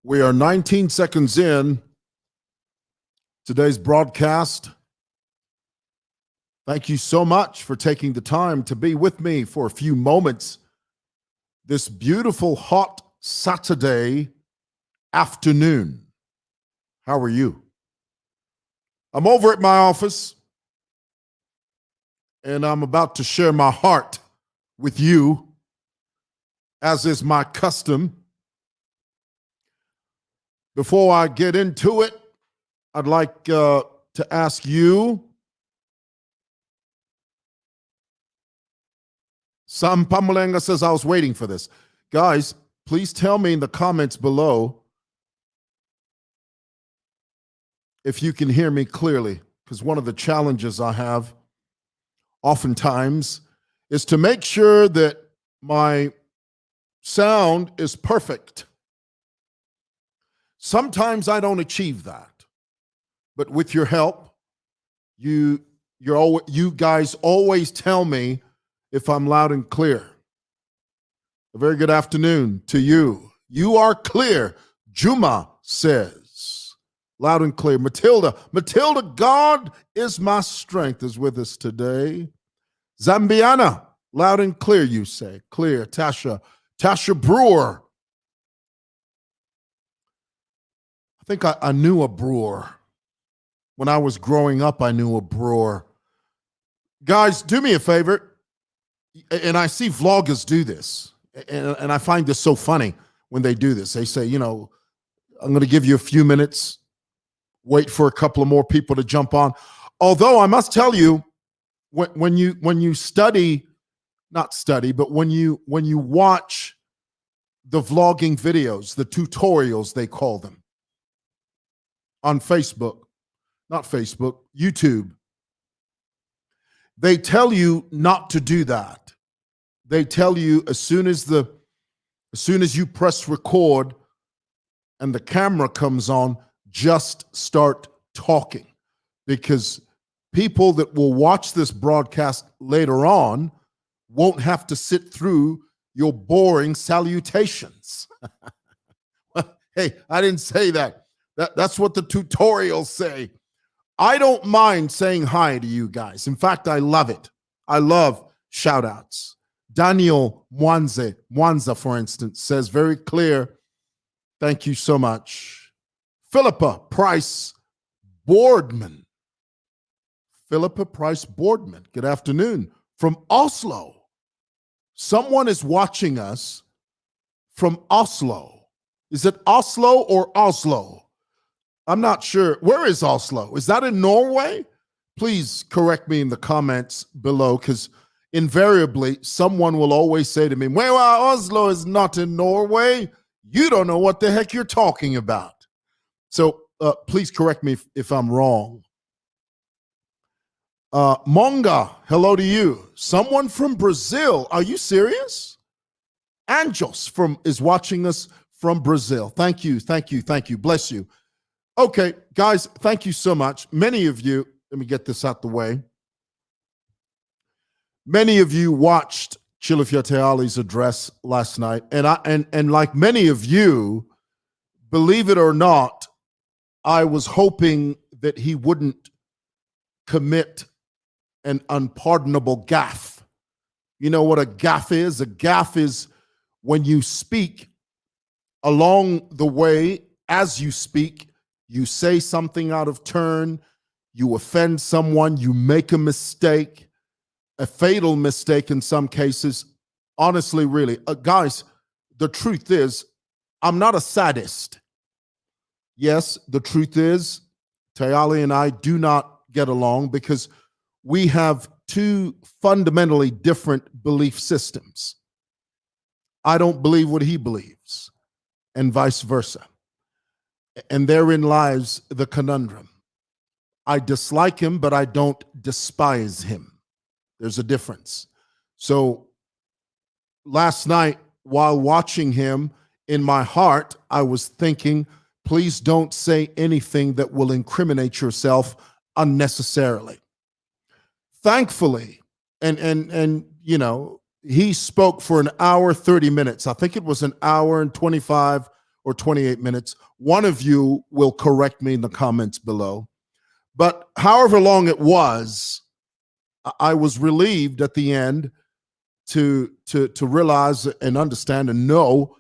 We are 19 seconds in today's broadcast. Thank you so much for taking the time to be with me for a few moments this beautiful, hot Saturday afternoon. How are you? I'm over at my office, and I'm about to share my heart with you, as is my custom. Before I get into it, I'd like to ask you, Sam Pamulenga says, I was waiting for this. Guys, please tell me in the comments below if you can hear me clearly, because one of the challenges I have oftentimes is to make sure that my sound is perfect. Sometimes I don't achieve that, but with your help, you guys always tell me if I'm loud and clear. A very good afternoon to you. You are clear, Juma says. Loud and clear. Matilda, God is my strength, is with us today. Zambiana, loud and clear, you say. Clear. Tasha Brewer. I think I knew a brewer. When I was growing up, I knew a brewer. Guys, do me a favor. And I see vloggers do this. And I find this so funny when they do this. They say, I'm going to give you a few minutes. Wait for a couple of more people to jump on. Although I must tell you, when you study, not study, but when you watch the vlogging videos, the tutorials they call them, on YouTube, they tell you not to do that. They tell you as soon as you press record and the camera comes on, just start talking, because people that will watch this broadcast later on won't have to sit through your boring salutations. Hey, I didn't say that. That's what the tutorials say. I don't mind saying hi to you guys. In fact, I love it. I love shout outs. Daniel Mwanza, for instance, says very clear, thank you so much. Philippa Price Boardman. Good afternoon. From Oslo. Someone is watching us from Oslo. Is it Oslo or Oslo? I'm not sure. Where is Oslo? Is that in Norway? Please correct me in the comments below, because invariably someone will always say to me, well, Oslo is not in Norway. You don't know what the heck you're talking about. So please correct me if I'm wrong. Monga, hello to you. Someone from Brazil. Are you serious? Anjos is watching us from Brazil. Thank you. Bless you. Okay, guys, thank you so much. Many of you, let me get this out the way. Many of you watched Chilifya Tayali's address last night, and like many of you, believe it or not, I was hoping that he wouldn't commit an unpardonable gaffe. You know what a gaffe is? A gaffe is when you speak along the way, as you speak, you say something out of turn, you offend someone, you make a mistake, a fatal mistake in some cases. Honestly, really, guys, the truth is, I'm not a sadist. Yes, the truth is, Tayali and I do not get along because we have two fundamentally different belief systems. I don't believe what he believes, and vice versa. And therein lies the conundrum. I dislike him, but I don't despise him. There's a difference. So last night, while watching him, in my heart, I was thinking, please don't say anything that will incriminate yourself unnecessarily. Thankfully, and he spoke for an hour, 30 minutes. I think it was an hour and 25 or 28 minutes. One of you will correct me in the comments below. But however long it was, I was relieved at the end to realize and understand and know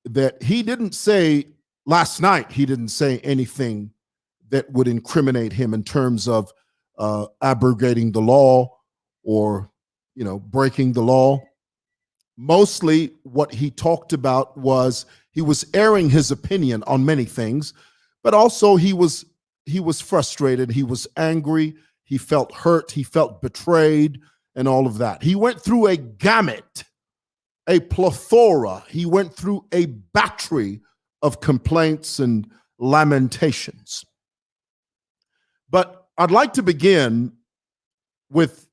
that he didn't say last night, he didn't say anything that would incriminate him in terms of abrogating the law or, breaking the law. Mostly what he talked about was he was airing his opinion on many things, but also he was frustrated, he was angry, he felt hurt, he felt betrayed, and all of that. He went through a gamut, a plethora, he went through a battery of complaints and lamentations. But I'd like to begin with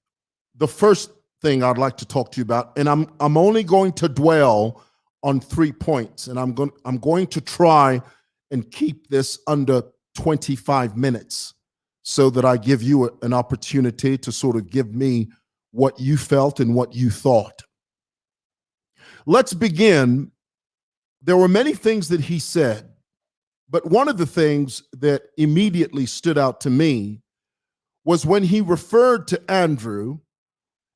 the first thing I'd like to talk to you about, and I'm only going to dwell on 3 points, and I'm going to try and keep this under 25 minutes so that I give you an opportunity to sort of give me what you felt and what you thought. Let's begin. There were many things that he said, but one of the things that immediately stood out to me was when he referred to Andrew,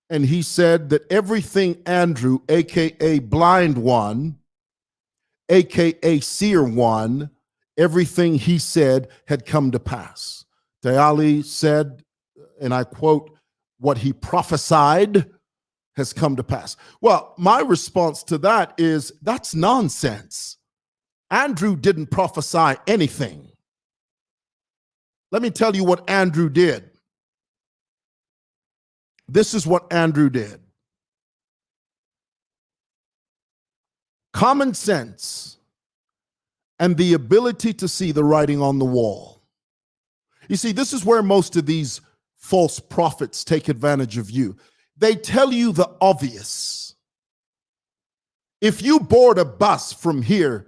and he said that everything Andrew, aka Blind One, aka Seer One, everything he said had come to pass. Tayali said, and I quote, what he prophesied has come to pass. Well, my response to that is that's nonsense. Andrew didn't prophesy anything. Let me tell you what Andrew did. This is what Andrew did. Common sense and the ability to see the writing on the wall. You see, this is where most of these false prophets take advantage of you. They tell you the obvious. If you board a bus from here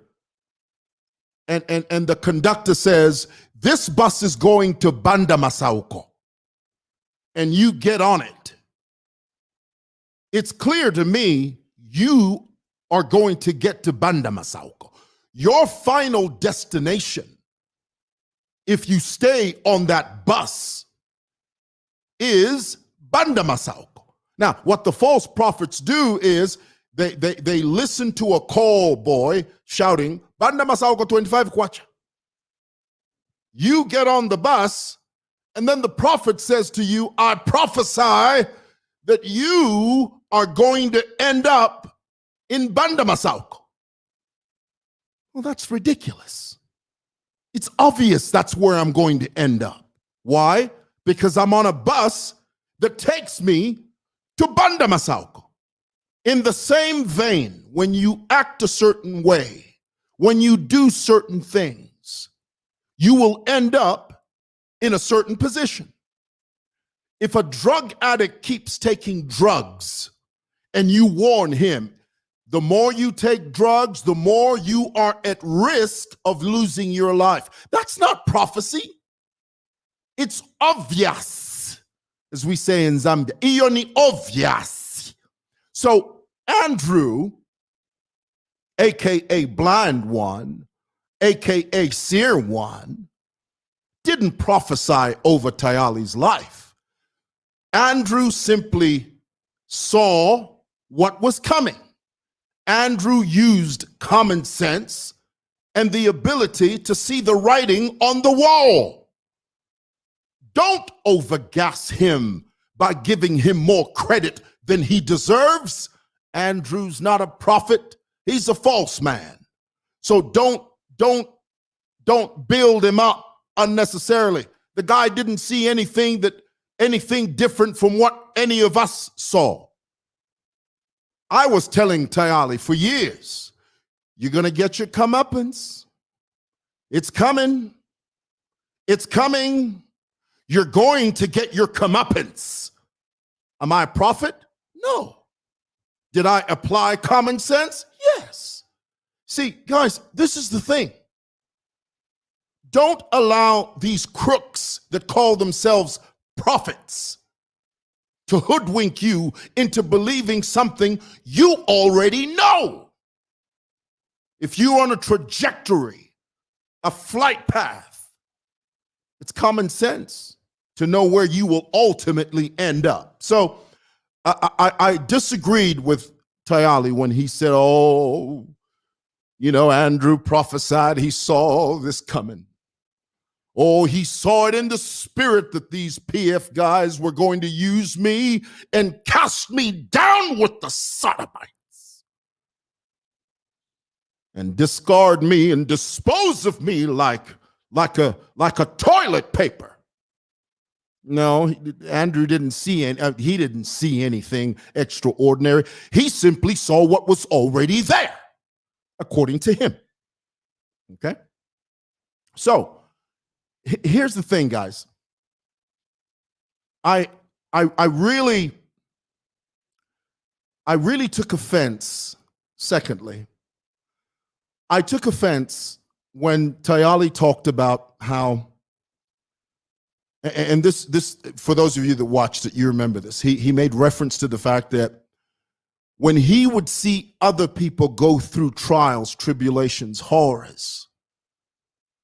and the conductor says, this bus is going to Banda Masauko, and you get on it, it's clear to me you are going to get to Banda Masauko. Your final destination, if you stay on that bus, is Banda Masauko. Now, what the false prophets do is they listen to a call boy shouting, Banda Masauko 25 kwacha. You get on the bus, and then the prophet says to you, I prophesy that you are going to end up in Banda Masauko. Well, that's ridiculous. It's obvious that's where I'm going to end up. Why? Because I'm on a bus that takes me to Banda Masauko. In the same vein, when you act a certain way, when you do certain things, you will end up in a certain position. If a drug addict keeps taking drugs and you warn him, the more you take drugs, the more you are at risk of losing your life. That's not prophecy. It's obvious, as we say in Zambia. Ioni obvious. So Andrew, aka Blind One, aka Seer One, didn't prophesy over Tayali's life. Andrew simply saw what was coming. Andrew used common sense and the ability to see the writing on the wall. Don't overgas him by giving him more credit than he deserves. Andrew's not a prophet. He's a false man. So don't build him up unnecessarily. The guy didn't see anything different from what any of us saw. I was telling Tayali for years, you're going to get your comeuppance. It's coming. It's coming. You're going to get your comeuppance. Am I a prophet? No. Did I apply common sense? Yes. See, guys, this is the thing. Don't allow these crooks that call themselves prophets to hoodwink you into believing something you already know. if you're on a trajectory, a flight path, it's common sense to know where you will ultimately end up. So I disagreed with Tayali when he said, oh, Andrew prophesied he saw this coming. Oh, he saw it in the spirit that these PF guys were going to use me and cast me down with the sodomites and discard me and dispose of me like a toilet paper. No, Andrew didn't see he didn't see anything extraordinary. He simply saw what was already there, according to him. Okay? So, here's the thing, guys. I really took offense. Secondly, I took offense when Tayali talked about how, and this for those of you that watched it, you remember this. He made reference to the fact that when he would see other people go through trials, tribulations, horrors,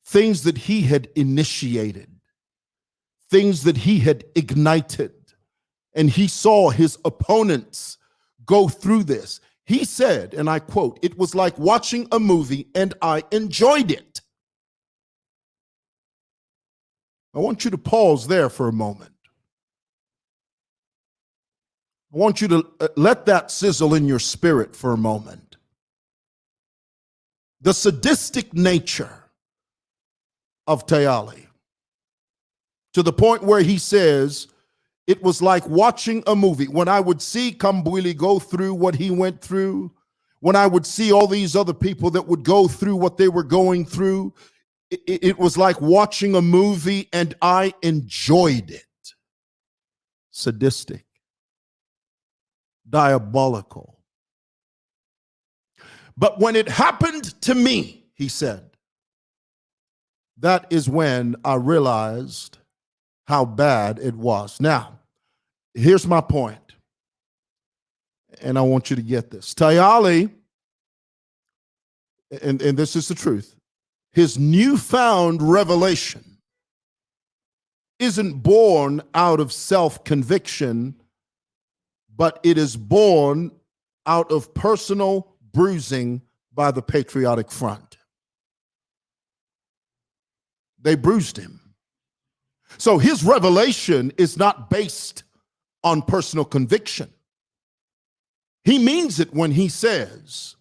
things that he had initiated, things that he had ignited, and he saw his opponents go through this. He said, and I quote, "It was like watching a movie and I enjoyed it." I want you to pause there for a moment. I want you to let that sizzle in your spirit for a moment. The sadistic nature of Tayali, to the point where he says, it was like watching a movie. When I would see Kambwili go through what he went through, when I would see all these other people that would go through what they were going through, it was like watching a movie and I enjoyed it. Sadistic, diabolical. But when it happened to me, he said, that is when I realized how bad it was. Now, here's my point, and I want you to get this. Tayali, and this is the truth, his newfound revelation isn't born out of self-conviction, but it is born out of personal bruising by the Patriotic Front. They bruised him. So his revelation is not based on personal conviction. He means it when he says,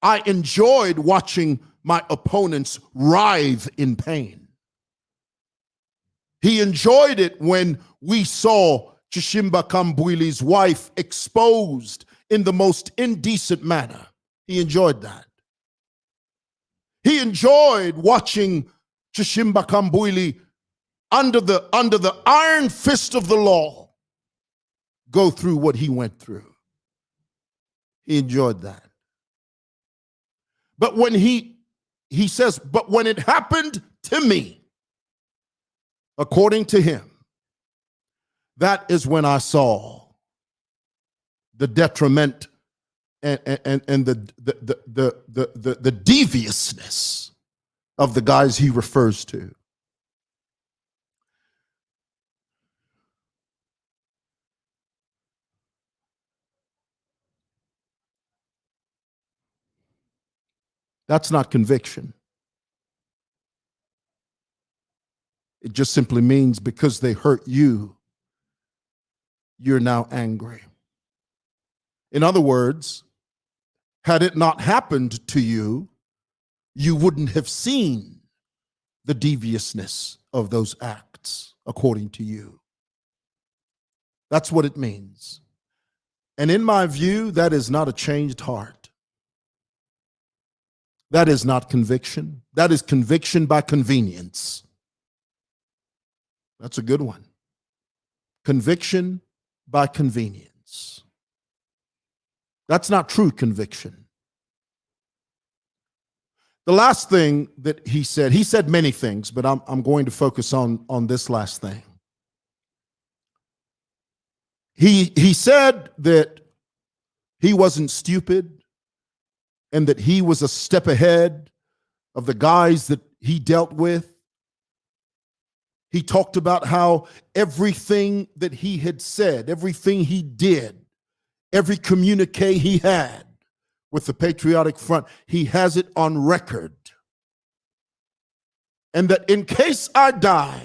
I enjoyed watching my opponents writhe in pain. He enjoyed it when we saw Chishimba Kambwili's wife exposed in the most indecent manner. He enjoyed that. He enjoyed watching Chishimba Kambwili under the iron fist of the law go through what he went through. He enjoyed that. But when he says, but when it happened to me, according to him, that is when I saw the detriment and the deviousness of the guys he refers to. That's not conviction. It just simply means because they hurt you, you're now angry. In other words, had it not happened to you, you wouldn't have seen the deviousness of those acts, according to you. That's what it means. And in my view, that is not a changed heart. That is not conviction. That is conviction by convenience. That's a good one. Conviction by convenience. That's not true conviction. The last thing that he said many things, but I'm going to focus on this last thing. He said that he wasn't stupid. and that he was a step ahead of the guys that he dealt with. He talked about how everything that he had said, everything he did, every communique he had with the Patriotic Front, he has it on record. And that in case I die,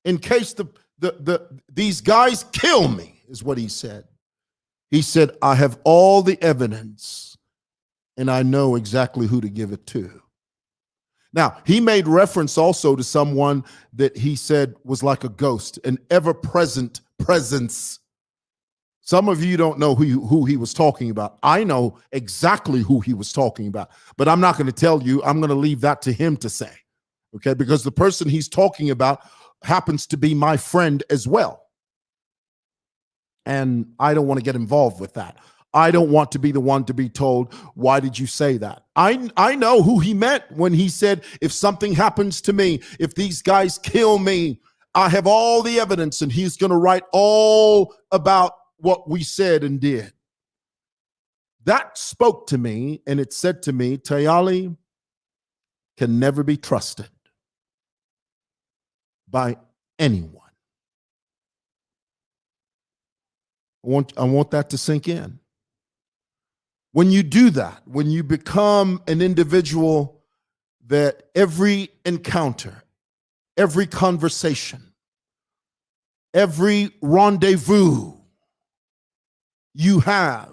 in case these guys kill me, is what he said. He said, I have all the evidence and I know exactly who to give it to. Now, he made reference also to someone that he said was like a ghost, an ever-present presence. Some of you don't know who he was talking about. I know exactly who he was talking about, but I'm not going to tell you. I'm going to leave that to him to say, okay? Because the person he's talking about happens to be my friend as well. And I don't want to get involved with that. I don't want to be the one to be told, why did you say that? I know who he meant when he said, if something happens to me, if these guys kill me, I have all the evidence, and he's going to write all about what we said and did. That spoke to me, and it said to me, Tayali can never be trusted by anyone. I want that to sink in. When you do that, when you become an individual that every encounter, every conversation, every rendezvous you have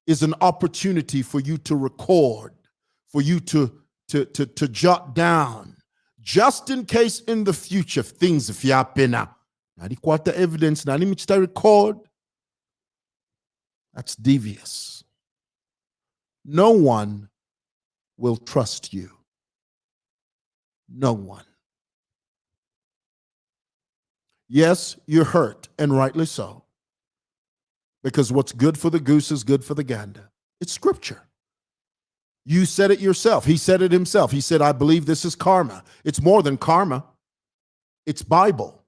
is an opportunity for you to record, for you to jot down, just in case in the future things if happen now. Now the evidence, now the record. That's devious. No one will trust you. No one. Yes, you're hurt, and rightly so. Because what's good for the goose is good for the gander. It's scripture. You said it yourself. He said it himself. He said, I believe this is karma. It's more than karma. It's Bible.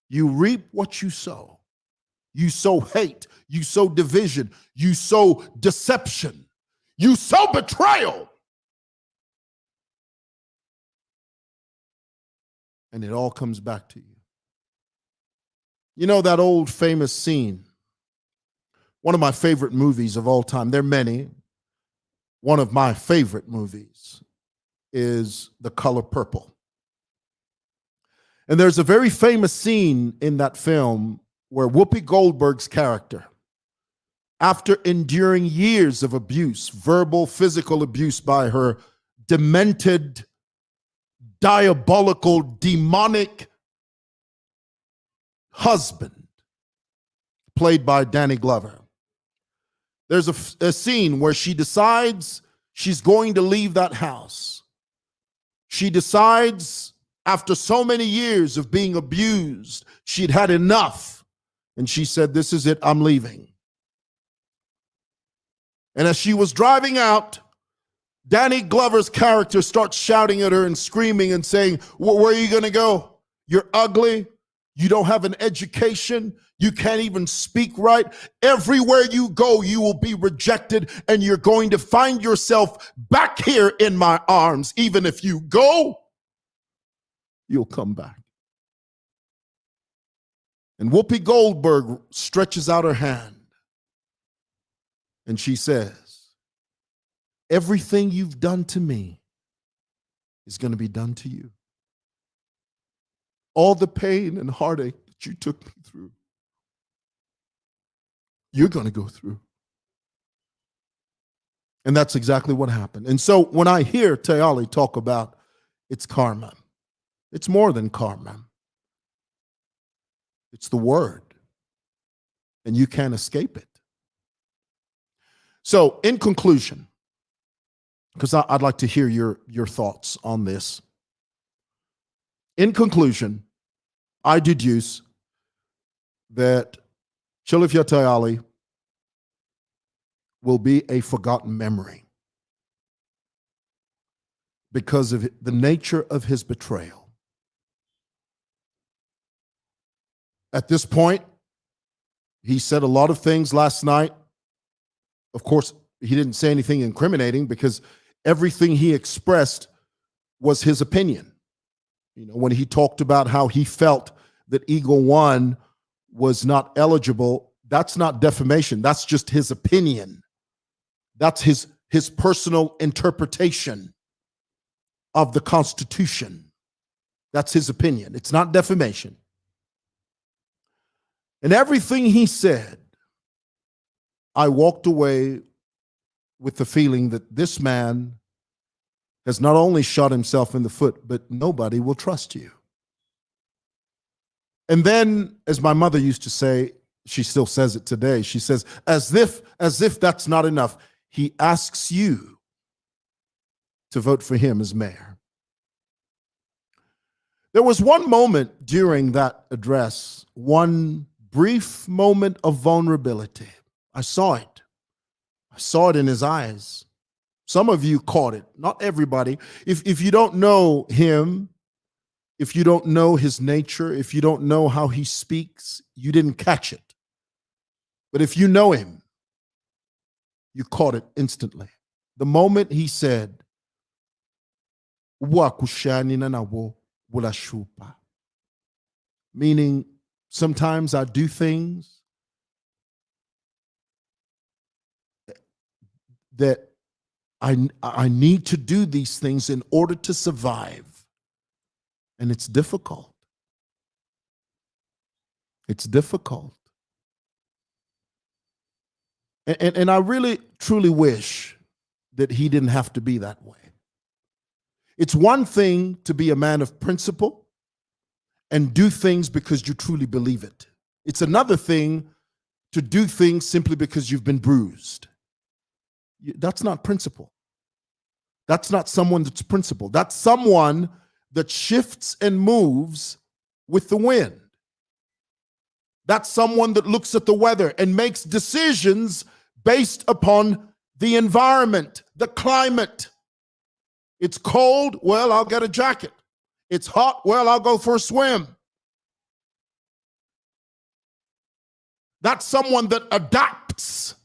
You reap what you sow. You sow hate. You sow division. You sow deception. You sow betrayal. And it all comes back to you. You know that old famous scene, one of my favorite movies of all time. There are many. One of my favorite movies is The Color Purple. And there's a very famous scene in that film where Whoopi Goldberg's character, after enduring years of abuse, verbal, physical abuse by her demented, diabolical, demonic husband, played by Danny Glover. There's a scene where she decides she's going to leave that house. She decides, after so many years of being abused, she'd had enough. And she said, this is it, I'm leaving. And as she was driving out, Danny Glover's character starts shouting at her and screaming and saying, where are you going to go? You're ugly. You don't have an education. You can't even speak right. Everywhere you go, you will be rejected, and you're going to find yourself back here in my arms. Even if you go, you'll come back. And Whoopi Goldberg stretches out her hand, and she says, everything you've done to me is going to be done to you. All the pain and heartache that you took me through, you're going to go through. And that's exactly what happened. And so when I hear Tayali talk about it's karma, it's more than karma. It's the word. And you can't escape it. So in conclusion, because I'd like to hear your thoughts on this. In conclusion, I deduce that Chilifya Tayali will be a forgotten memory because of the nature of his betrayal. At this point, he said a lot of things last night. Of course, He didn't say anything incriminating because everything he expressed was his opinion. When he talked about how he felt that Eagle One was not eligible, that's not defamation. That's just his opinion. That's his personal interpretation of the Constitution. That's his opinion. It's not defamation. And everything he said, I walked away with the feeling that this man has not only shot himself in the foot, but nobody will trust you. And then, as my mother used to say, she still says it today, she says, as if that's not enough, he asks you to vote for him as mayor. There was one moment during that address, one brief moment of vulnerability. I saw it. I saw it in his eyes. Some of you caught it, not everybody. If you don't know him, if you don't know his nature, if you don't know how he speaks, you didn't catch it. But if you know him, you caught it instantly. The moment he said, meaning sometimes I do things that I need to do these things in order to survive. And it's difficult. It's difficult. And I really, truly wish that he didn't have to be that way. It's one thing to be a man of principle and do things because you truly believe it. It's another thing to do things simply because you've been bruised. That's not principle. That's not someone that's principled. That's someone that shifts and moves with the wind. That's someone that looks at the weather and makes decisions based upon the environment, the climate. It's cold, well, I'll get a jacket. It's hot, well, I'll go for a swim. That's someone that adapts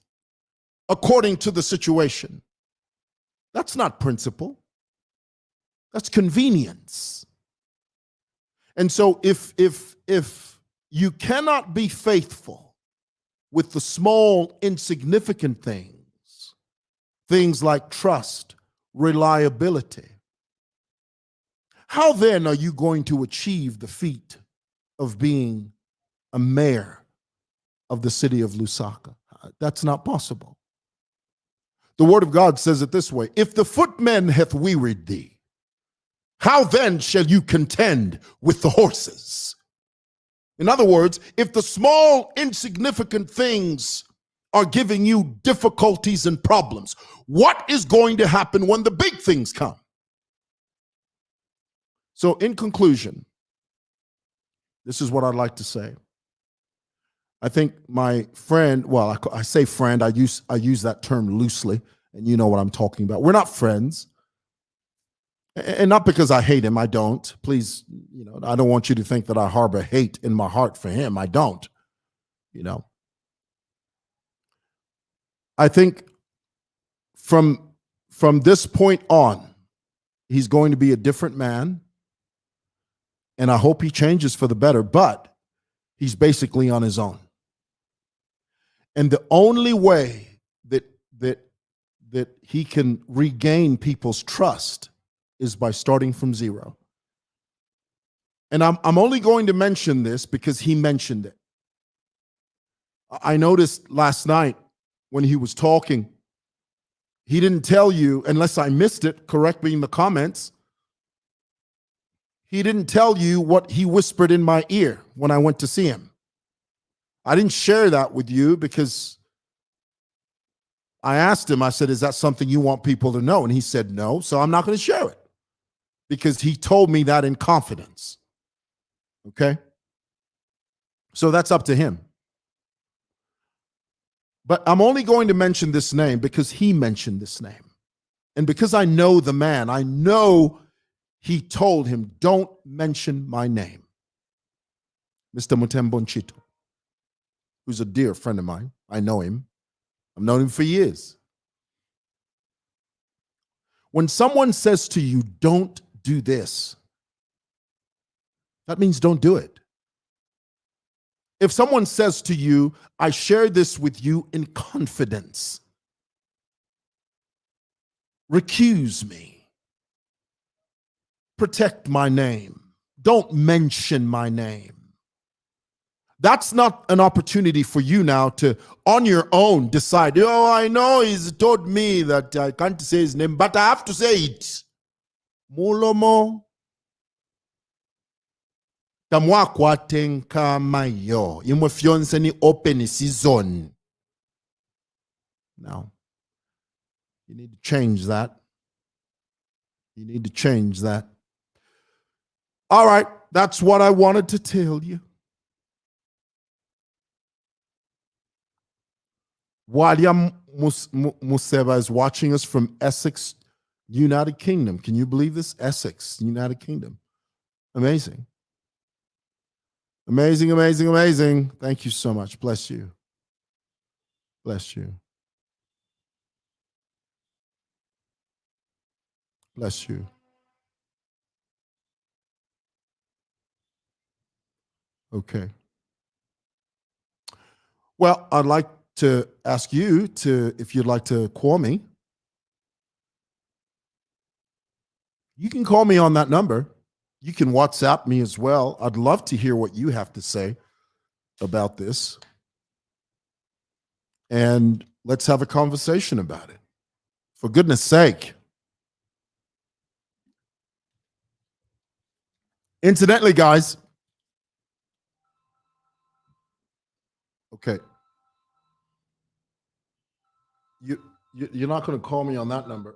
according to the situation. That's not principle. That's convenience. And so if you cannot be faithful with the small, insignificant things like trust, reliability, how then are you going to achieve the feat of being a mayor of the city of Lusaka? That's not possible. The word of God says it this way: if the footman hath wearied thee, how then shall you contend with the horses? In other words, if the small, insignificant things are giving you difficulties and problems, what is going to happen when the big things come? So in conclusion, this is what I'd like to say. I think my friend, well, I say friend, I use that term loosely, and you know what I'm talking about. We're not friends. And not because I hate him, I don't. Please, I don't want you to think that I harbor hate in my heart for him. I don't. I think from this point on, he's going to be a different man, and I hope he changes for the better, but he's basically on his own. And the only way that he can regain people's trust is by starting from zero. And I'm only going to mention this because he mentioned it. I noticed last night when he was talking, he didn't tell you, unless I missed it, correct me in the comments, he didn't tell you what he whispered in my ear when I went to see him. I didn't share that with you because I asked him, I said, is that something you want people to know? And he said, no, so I'm not going to share it because he told me that in confidence. Okay? So that's up to him. But I'm only going to mention this name because he mentioned this name. And because I know the man, I know he told him, don't mention my name. Mr. Mutembo Nchito, who's a dear friend of mine. I know him. I've known him for years. When someone says to you, don't do this, that means don't do it. If someone says to you, I share this with you in confidence, recuse me, protect my name, don't mention my name. That's not an opportunity for you now to, on your own, decide, oh, I know he's told me that I can't say his name, but I have to say it. Mulomo. Tamwa kwatenka mayo. Imwe ni open season. Now, you need to change that. You need to change that. All right, that's what I wanted to tell you. Waliam Museva is watching us from Essex, United Kingdom. Can you believe this? Essex, United Kingdom. Amazing. Amazing, amazing, amazing. Thank you so much. Bless you. Bless you. Bless you. Okay. Well, I'd like to ask you to, if you'd like to call me. You can call me on that number. You can WhatsApp me as well. I'd love to hear what you have to say about this. And let's have a conversation about it. For goodness sake. Incidentally, guys. Okay. You're not going to call me on that number.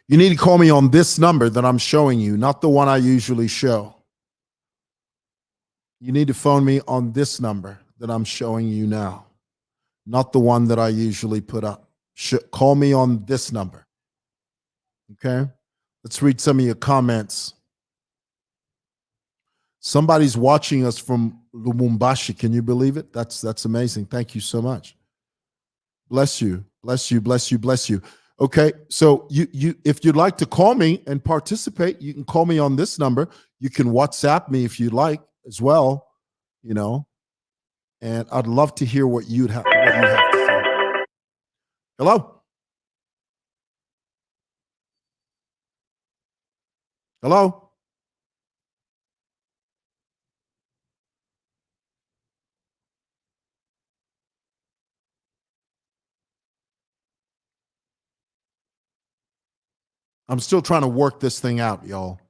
You need to call me on this number that I'm showing you, not the one I usually show. You need to phone me on this number that I'm showing you now, not the one that I usually put up. Call me on this number. Okay? Let's read some of your comments. Somebody's watching us from Lubumbashi. Can you believe it? That's amazing. Thank you so much. Bless you. Bless you. Bless you. Bless you. Okay, so you if you'd like to call me and participate, you can call me on this number. You can WhatsApp me if you'd like as well, you know. And I'd love to hear what you have to say. Hello? Hello? I'm still trying to work this thing out, y'all.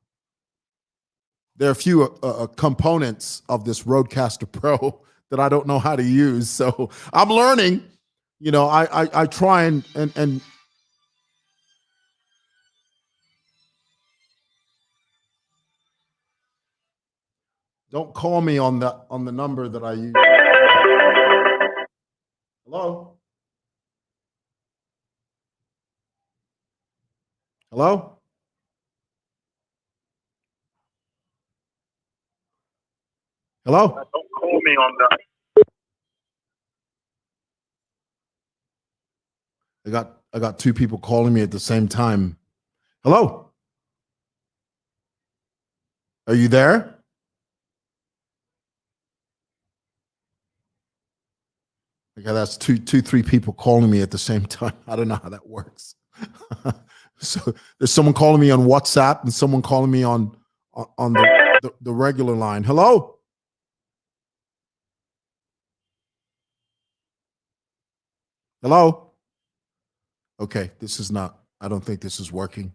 There are a few components of this Rodecaster Pro that I don't know how to use. So I'm learning. You know, I try and don't call me on the number that I use. Hello? Hello? Hello? Don't call me on that. I got two people calling me at the same time. Hello? Are you there? Okay, that's three people calling me at the same time. I don't know how that works. So there's someone calling me on WhatsApp and someone calling me on the regular line. Hello? Hello? Okay, this is not, I don't think this is working.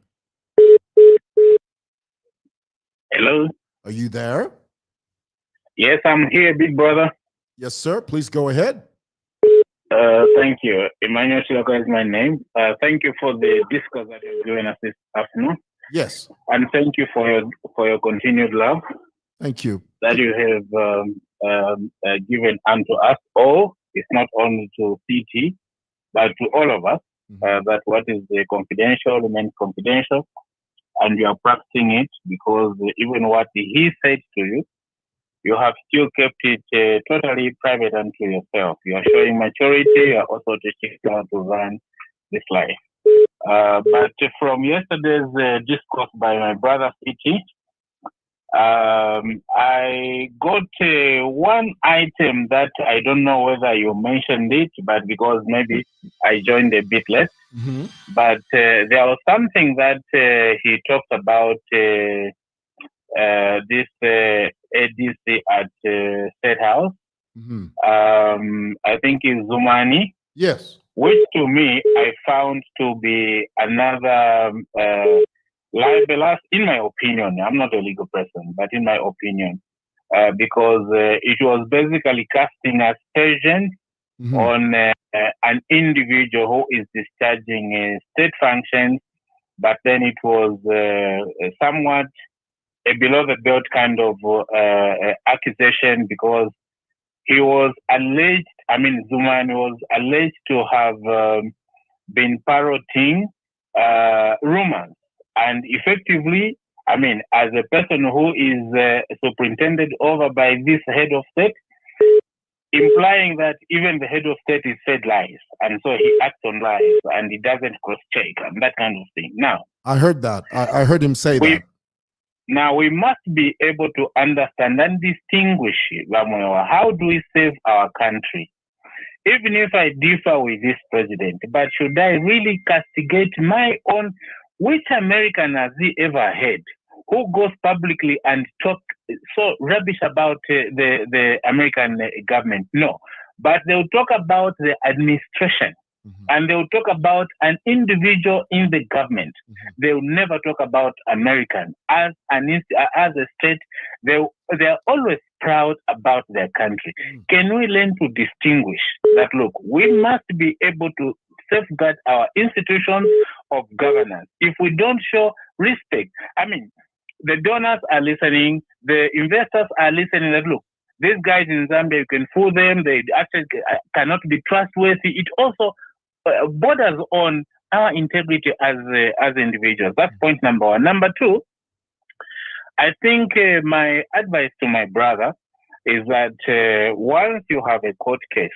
Hello? Are you there? Yes, I'm here, big brother. Yes, sir. Please go ahead. Thank you. Emmanuel Shilaka is my name. Thank you for the discourse that you're doing us this afternoon. Yes. And thank you for your continued love. Thank you. That you have given unto us all. It's not only to CT, but to all of us. That what is confidential remains confidential. And you are practicing it because even what he said to you, you have still kept it totally private unto yourself. You are showing maturity. You are also teaching how to run this life. But from yesterday's discourse by my brother CT, I got one item that I don't know whether you mentioned it, but because maybe I joined a bit late. Mm-hmm. But there was something that he talked about this ADC at State House. Mm-hmm. I think it's Zumani, Yes. which to me I found to be another libelous, in my opinion. I'm not a legal person, but in my opinion, because it was basically casting aspersions Mm-hmm. on an individual who is discharging state functions, but then it was somewhat a below the belt kind of accusation because he was alleged, Zuman was alleged to have been parroting rumors. And effectively, as a person who is superintended over by this head of state, implying that even the head of state is fed lies. And so he acts on lies and he doesn't cross check and that kind of thing. Now, I heard that. I heard him say that. Now we must be able to understand and distinguish, how do we save our country? Even if I differ with this president, but should I really castigate my own? Which American has he ever had who goes publicly and talk so rubbish about the American government? No, but they'll talk about the administration. Mm-hmm. And they will talk about an individual in the government. Mm-hmm. They will never talk about American as a state. They are always proud about their country. Mm-hmm. Can we learn to distinguish that? Look, we must be able to safeguard our institutions of governance. If we don't show respect, the donors are listening, the investors are listening. That look, these guys in Zambia, you can fool them. They actually cannot be trustworthy. It also borders on our integrity as individuals. That's point number one. Number two, I think my advice to my brother is that once you have a court case,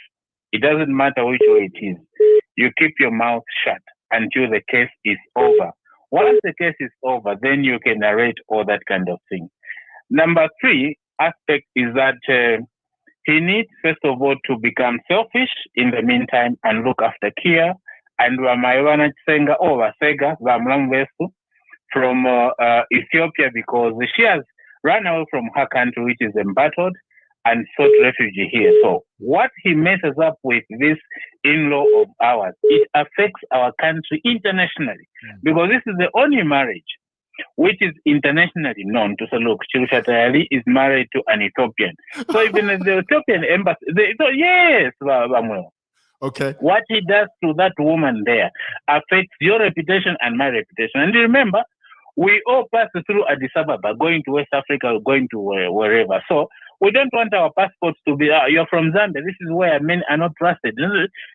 it doesn't matter which way it is, you keep your mouth shut until the case is over. Once the case is over, then you can narrate all that kind of thing. Number three aspect is that he needs, first of all, to become selfish in the meantime and look after Kia and Ramayana Tsenga over Sega Vamlamvesu from Ethiopia because she has run away from her country, which is embattled, and sought refuge here. So what he messes up with this in-law of ours, it affects our country internationally because this is the only marriage which is internationally known to say, look, Tayali is married to an Ethiopian. So even the Ethiopian embassy, yes, okay. What he does to that woman there affects your reputation and my reputation. And remember, we all pass through Addis Ababa, going to West Africa, or going to wherever. So we don't want our passports to be, you're from Zambia, this is where men are not trusted.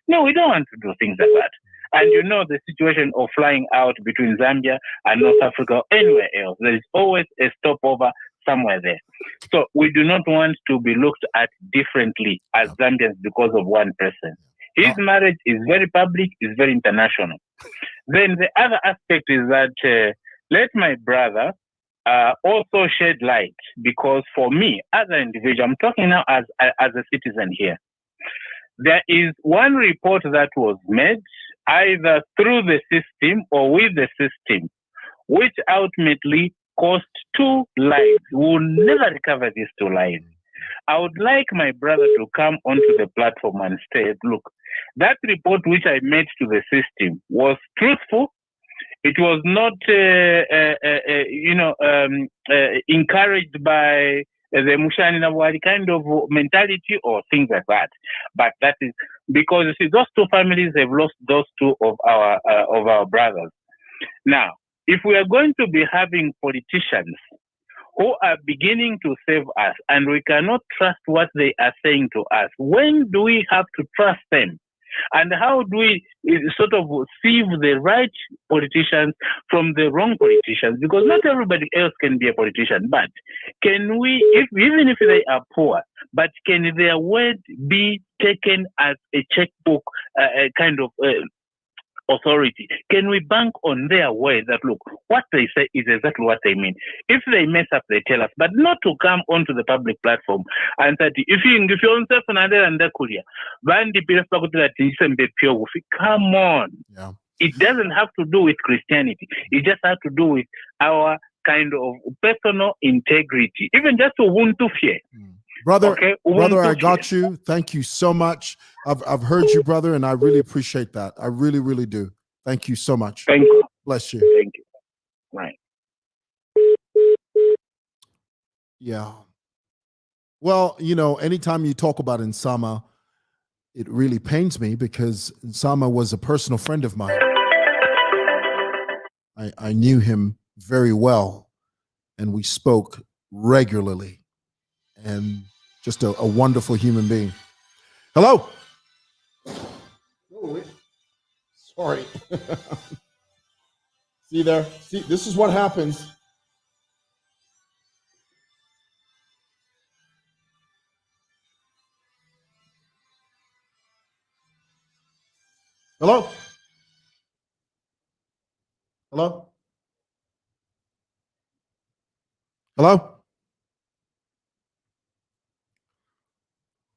No, we don't want to do things like that. And you know the situation of flying out between Zambia and North Africa or anywhere else. There is always a stopover somewhere there. So we do not want to be looked at differently as Zambians because of one person. His marriage is very public, is very international. Then the other aspect is that let my brother also shed light, because for me, as an individual, I'm talking now as a citizen here. There is one report that was made either through the system or with the system, which ultimately cost 2 lives. We will never recover these 2 lives. I would like my brother to come onto the platform and say, look, that report which I made to the system was truthful. It was not, encouraged by the Mushani Nawali kind of mentality or things like that. But that is because, you see, those 2 families have lost those 2 of our brothers. Now, if we are going to be having politicians who are beginning to save us and we cannot trust what they are saying to us, when do we have to trust them? And how do we sort of sieve the right politicians from the wrong politicians? Because not everybody else can be a politician, but can we, even if they are poor, but can their word be taken as a checkbook, kind of authority, can we bank on their word that, look, what they say is exactly what they mean? If they mess up, they tell us, but not to come onto the public platform and that if you own self and Kuria, come on. Yeah. It doesn't have to do with Christianity. It just has to do with our kind of personal integrity, even just Ubuntu fear. Brother, okay? brother, I got you. Thank you so much. I've heard you, brother, and I really appreciate that. I really, really do. Thank you so much. Thank you. Bless you. Thank you. Right. Yeah. Well, anytime you talk about Nsama, it really pains me because Nsama was a personal friend of mine. I knew him very well, and we spoke regularly, and just a wonderful human being. Hello. Oh, sorry. See there? See, this is what happens. Hello? Hello? Hello?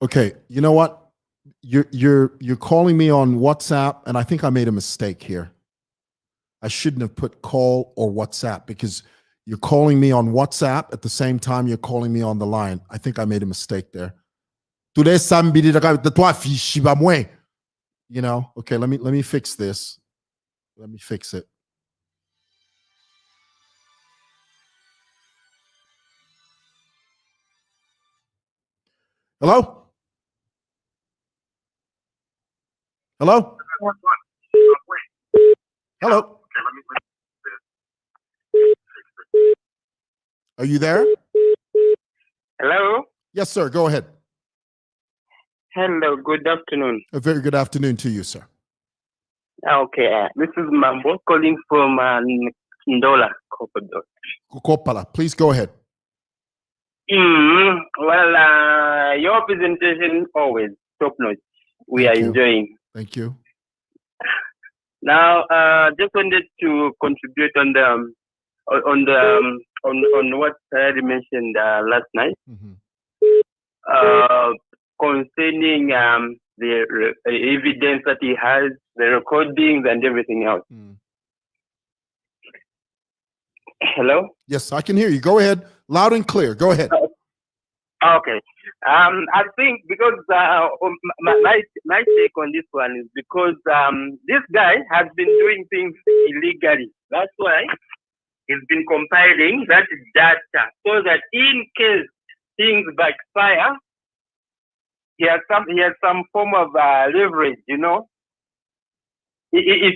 Okay, you know what? You're calling me on WhatsApp, and I think I made a mistake here. I shouldn't have put call or WhatsApp because you're calling me on WhatsApp at the same time you're calling me on the line. I think I made a mistake there. Okay, let me fix this. Let me fix it. Hello? Hello? Hello? Are you there? Hello? Yes, sir. Go ahead. Hello, good afternoon. A very good afternoon to you, sir. Okay, this is Mambo calling from Ndola, Kokodo. Kopala, please go ahead. Well, your presentation always top notch. We are enjoying. Thank you. Now, just wanted to contribute on what Tayali mentioned last night. Concerning the evidence that he has, the recordings and everything else. Hello? Yes, I can hear you. Go ahead. Loud and clear. Go ahead. Okay. I think because my take on this one is because this guy has been doing things illegally. That's why he's been compiling that data so that in case things backfire, he has some form of leverage, If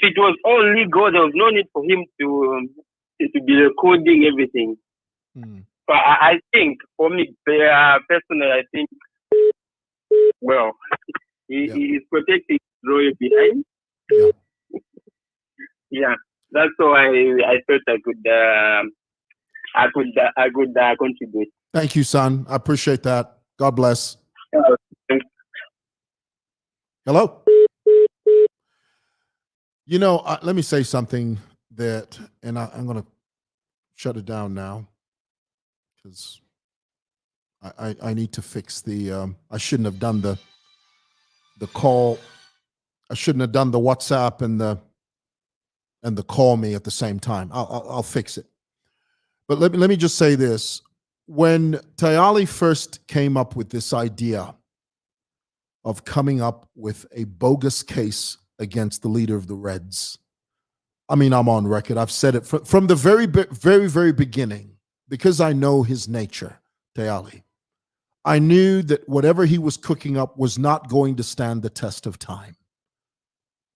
it was all legal, there was no need for him to be recording everything. But I think, for me personally, I think, well, he is protecting Roy behind. Yeah, that's why I thought I could contribute. Thank you, son. I appreciate that. God bless. Hello? Let me say something that, and I'm going to shut it down now because I need to fix the, I shouldn't have done the call. I shouldn't have done the WhatsApp and the call me at the same time. I'll fix it. But let me just say this. When Tayali first came up with this idea of coming up with a bogus case against the leader of the Reds, I mean, I'm on record. I've said it from the very, very beginning because I know his nature, Tayali. I knew that whatever he was cooking up was not going to stand the test of time.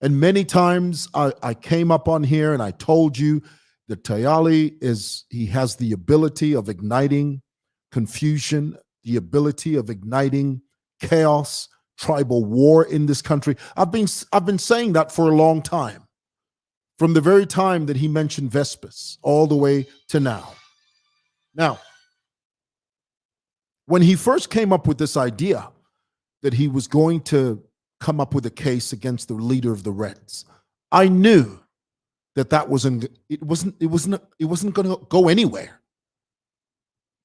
And many times I came up on here and I told you that Tayali he has the ability of igniting confusion, the ability of igniting chaos, tribal war in this country. I've been saying that for a long time, from the very time that he mentioned Vespers all the way to now. Now, when he first came up with this idea, that he was going to come up with a case against the leader of the Reds, I mean, I'm on record. I've said it from the very beginning because I know his nature, Tayali. I knew that whatever he was cooking up was not going to stand the test of time. And many times I came up on here and I told you that Tayali he has the ability of igniting confusion, the ability of igniting chaos, tribal war in this country. I've been saying that for a long time, from the very time that he mentioned Vespers all the way to now. Now, when he first came up with this idea that he was going to come up with a case against the leader of the Reds, I knew that wasn't going to go anywhere.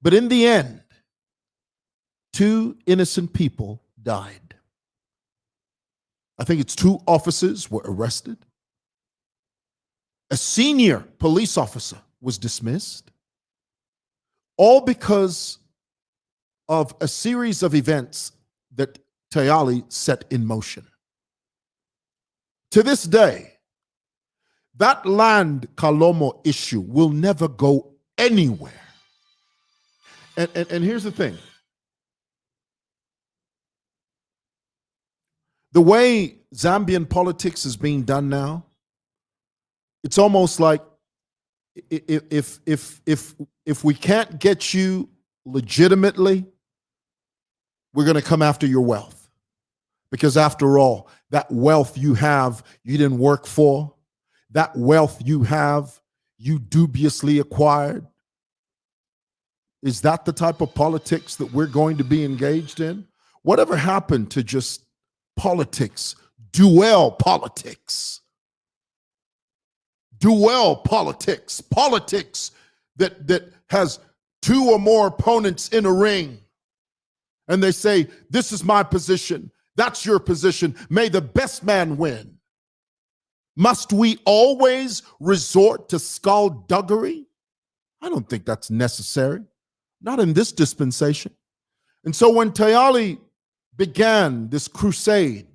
But in the end, 2 innocent people died. I think it's 2 officers were arrested. A senior police officer was dismissed, all because of a series of events that Tayali set in motion. To this day, that land Kalomo issue will never go anywhere. And here's the thing. The way Zambian politics is being done now, it's almost like if we can't get you legitimately, we're going to come after your wealth. Because after all, that wealth you have, you didn't work for. That wealth you have, you dubiously acquired. Is that the type of politics that we're going to be engaged in? Whatever happened to just politics, duel politics? Duel politics, politics that has 2 or more opponents in a ring. And they say, this is my position, that's your position, may the best man win. Must we always resort to skullduggery? I don't think that's necessary, not in this dispensation. And so when Tayali began this crusade,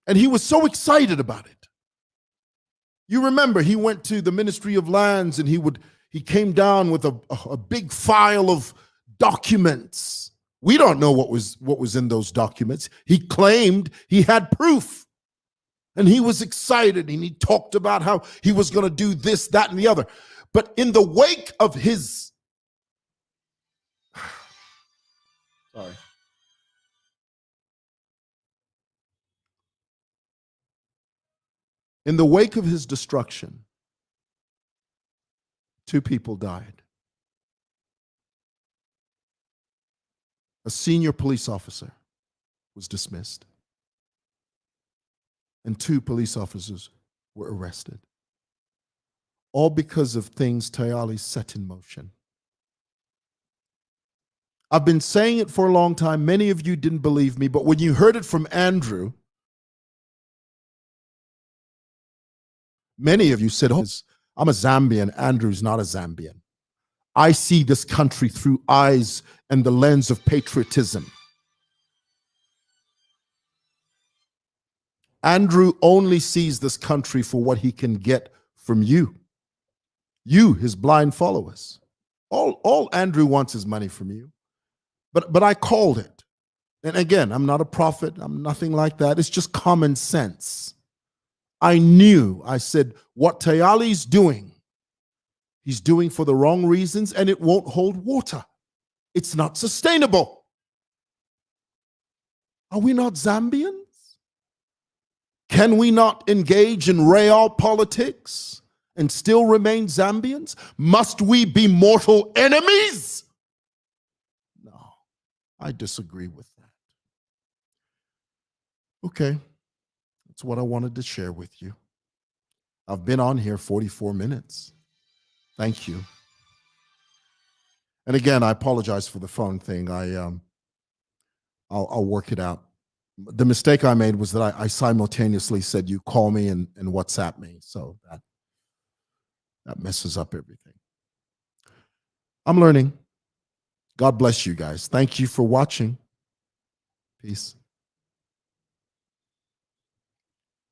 and he was so excited about it. You remember he went to the Ministry of Lands and he came down with a big file of documents. We don't know what was in those documents. He claimed he had proof. And he was excited and he talked about how he was going to do this, that, and the other. But in the wake of his in the wake of his destruction, 2 people died. A senior police officer was dismissed, and 2 police officers were arrested, all because of things Tayali set in motion. I've been saying it for a long time. Many of you didn't believe me, but when you heard it from Andrew, many of you said, oh, I'm a Zambian. Andrew's not a Zambian. I see this country through eyes and the lens of patriotism. Andrew only sees this country for what he can get from you. You, his blind followers. All Andrew wants is money from you. But I called it. And again, I'm not a prophet. I'm nothing like that. It's just common sense. I knew, I said, what Tayali's doing, he's doing for the wrong reasons, and it won't hold water. It's not sustainable. Are we not Zambians? Can we not engage in real politics and still remain Zambians? Must we be mortal enemies? No, I disagree with that. Okay, that's what I wanted to share with you. I've been on here 44 minutes. Thank you. And again, I apologize for the phone thing. I'll work it out. The mistake I made was that I simultaneously said you call me and WhatsApp me. So that messes up everything. I'm learning. God bless you guys. Thank you for watching. Peace.